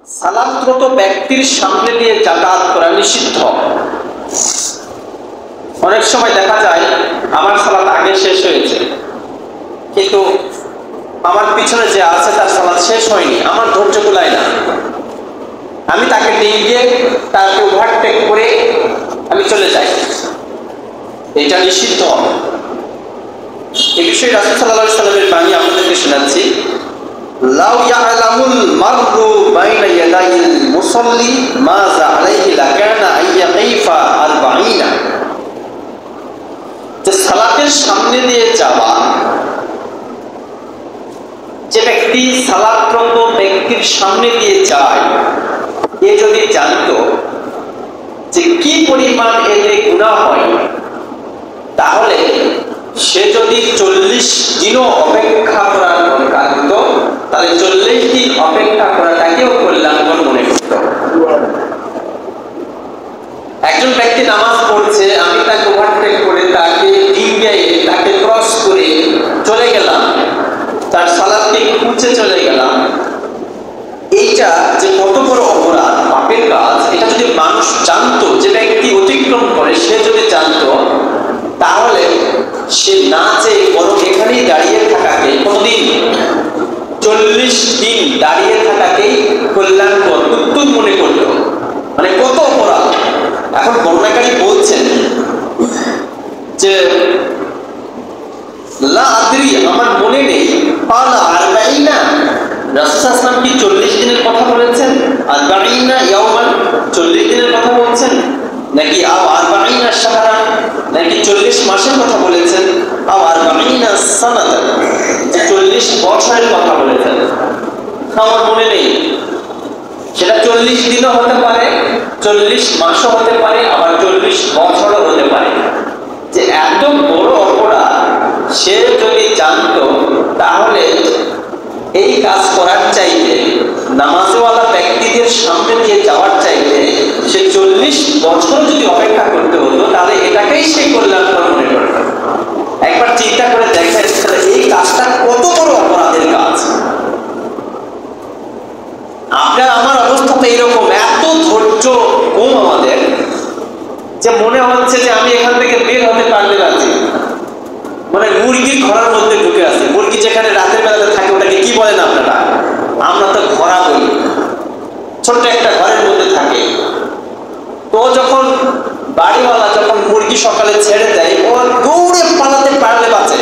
সালাতরত ব্যক্তির সামনে দিয়ে যাতায়াত করা নিষিদ্ধ। অনেক সময় দেখা যায় আমার সালাত আগে শেষ হয়েছে, কিন্তু আমার পিছনে যে আছে তার সালাত শেষ হয়নি, আমার ধৈর্য কুলায় না। আমি তাকে ডিঙ্গিয়ে তাকে ওভারটেক করে আমি চলে যাই, এটা নিষিদ্ধ। এই বিষয়ে রাসূল সাল্লাল্লাহু আলাইহি ওয়াসাল্লামের বাণী আপনাদেরকে শোনাচ্ছি। লাউ ইয়ালামুল মাররু বাইনা ইয়াদাইল মুসাল্লি মাযা আলাইহি লাকানা আইয়াকিফা 40। যে সালাতের সামনে দিয়ে যাওয়া, যে ব্যক্তি সালাতরত ব্যক্তির সামনে দিয়ে যায়, এ যদি জানতো যে কি পরিমাণ এতে গুনাহ হয়, তাহলে সে যদি 40 দিনও অপেক্ষা করার দরকার হতো, তাহলে 40 দিন অপেক্ষা করাটাকেও কল্যাণকর মনে করত। একজন ব্যক্তি নামাজ পড়ছে, আমি তাকে ওভারটেক করে তাকে ডিঙ্গিয়ে তাকে ক্রস করে চলে গেলাম, তার সালাতকে খুঁজে চলে গেলাম, এইটা যে কত বড় অপরাধ, পাপের কাজ, এটা যদি মানুষ জানতো, যে ব্যক্তি অতিক্রম করে সে যদি জানতো, তাহলে সে না চেয়ে বরং এখানেই দাঁড়িয়ে থাকাকে, কতদিন, 40 দিন দাঁড়িয়ে থাকাকেই কল্যাণকর, উত্তম মনে করলো। মানে কত অপরাধ। এখন বর্ণনাকারী বলছেন যে লা আদরি, আমার মনে নেই, পালা 40, রাসূল সাল্লাল্লাহু আলাইহি ওয়াসাল্লাম কি 40 দিনের কথা বলেছেন? 40 ইয়াওমান, 40 দিনের কথা বলছেন নাকি আও 40 শাহরান, নাকি 40 মাসের কথা বলেছেন, আও 40 সানাতান, যে 40 বছরের কথা বলেছেন? আমার মনে নেই। সেটা 40 দিনও হতে পারে, 40 মাসও হতে পারে, আবার 40 বছরও হতে পারে। যে এত বড় অপরাধ সে যদি জানতো, তাহলে এই কাজ করার চাইতে, নামাজওয়ালা ব্যক্তিদের সামনে দিয়ে যাওয়ার চাইতে সে 40 বছর যদি অপেক্ষা করতে হতো, তাহলে এটাকেই সে কল্যাণকর মনে করত। একবার চিন্তা করে দেখেন এই কাজটা কত বড় অপরাধের কাজ। আপনার আমার অবস্থা তো এরকম, এত ধৈর্য কম আমাদের, যে মনে হচ্ছে যে আমি এখান থেকে বের হতে পারলে রাজি। মানে মুরগির ঘরের মধ্যে ঢুকে আছে। মুরগি যেখানে রাতের বেলাতে থাকে ওটাকে কি বলেন আপনারা? আমরা তো ঘোড়া বলি। ছোট্ট একটা ঘরের মধ্যে থাকে। তো যখন বাড়িওয়ালা যখন মুরগি সকালে ছেড়ে দেয়, ও দৌড়ে পালাতে পারলে বাঁচে,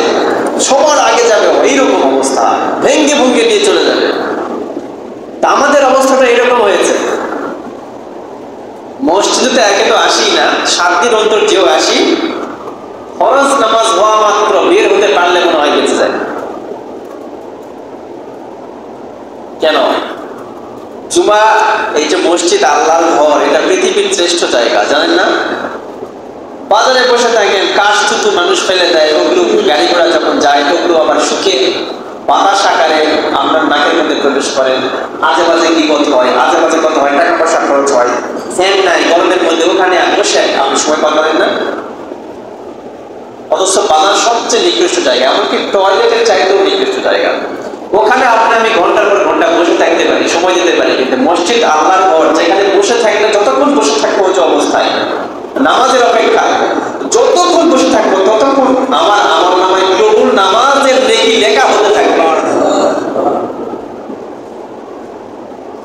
সবার আগে যাবে, এইরকম অবস্থা, ভেঙ্গে ভুঙ্গে নিয়ে চলে যাবে। তা আমাদের অবস্থাটা এরকম হয়েছে। মসজিদে একে তো আসি না, 7 দিন অন্তর যেও আসি, ফরজ নামাজ হওয়া মাত্র বের হতে পারলে মনে হয় বেঁচে যায়। কেন? জুমা, এই যে মসজিদ, আল্লাহর ঘর, এটা পৃথিবীর শ্রেষ্ঠ জায়গা, জানেন না? বাজারে বসে থাকেন, কাশ থুতু মানুষ ফেলে দেয়, ওগুলো গাড়ি ঘোড়া যখন যায় ওগুলো আবার শুকিয়ে বাতাস আকারে আপনার নাকের মধ্যে প্রবেশ করেন। আজে বাজে গীবত হয়, আজে বাজে কথা হয়, টাকা পয়সা খরচ হয়। ফ্যান নাই গরমের মধ্যে, ওখানে বসে আপনি সময় পাবেন না। অথচ বাজার সবচেয়ে নিকৃষ্ট জায়গা, এমনকি টয়লেটের চাইতেও নিকৃষ্ট জায়গা। ওখানে আমি ঘন্টার পর ঘন্টা বসে থাকতে পারি, সময় দিতে পারি। কিন্তু মসজিদ, আল্লাহর ঘর, যেখানে বসে থাকলে যতক্ষণ বসে থাকবো ওই অবস্থায়, নামাজের অপেক্ষা যতক্ষণ বসে থাকবো ততক্ষণ আমার নামায় প্রভুর নামাজের নেকি লেখা হতে থাকবে।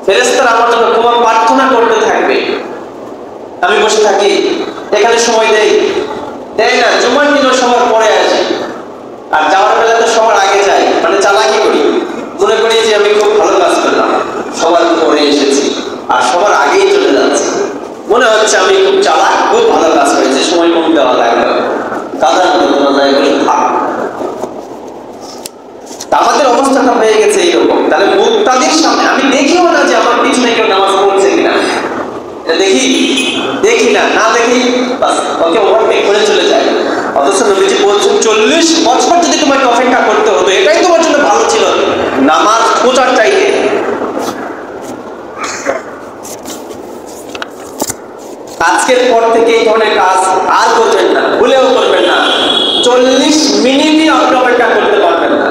ফেরেশতারা আমার জন্য তোমার প্রার্থনা করতে থাকবে। আমি বসে থাকি, এখানে সময় দেই না, জুমার দিনও সবার পরে আসি, আর যাওয়ার বেলাতে সবার আগে যাই। মানে চালাকি করি, মনে করি যে আমি খুব ভালো কাজ করলাম, সবার পরে এসেছি আর সবার আগেই চলে যাচ্ছি। মনে হচ্ছে আমি খুব চালাক, খুব ভালো কাজ করেছি, সময় কম দেওয়া লাগলো, কাদার মতো কোনো জায়গায় বসে থাক। আমাদের অবস্থাটা হয়ে গেছে এইরকম। তাহলে মুক্তাদির সামনে আমি দেখিও না যে আমার পিছনে কেউ নামাজ পড়ছে কিনা, দেখি না, না দেখি বাস ওকে ওভারটেক করে চলে যায়। অথচ নবীজি বলছেন 40 বছর যদি তোমাকে অপেক্ষা করতে হতো, এটাই তোমার জন্য ভালো ছিল নামাজ খোঁজার চাইতে। আজকের পর থেকে এই ধরনের কাজ আর করবেন না, ভুলেও করবেন না। 40 মিনিটই আপনি অপেক্ষা করতে পারবেন না।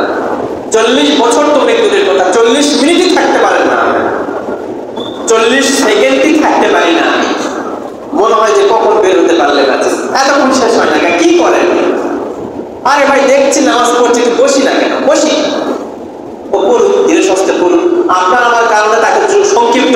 40 বছর তো ব্যক্তিদের কথা, 40 মিনিটই থাকতে পারেন না। 40 সেকেন্ডই থাকতে পারি না আমি, মনে হয় যে কখন বের হতে পারলে বাঁচে, এতক্ষণ শেষ হয় না। কি করেন? আরে ভাই দেখছি নামাজ পড়ছি, একটু বসি না কেন? বসি, ও পড়ুন, ধীরে সুস্থে পড়ুন, আপনার আমার কারণে তাকে সংক্ষিপ্ত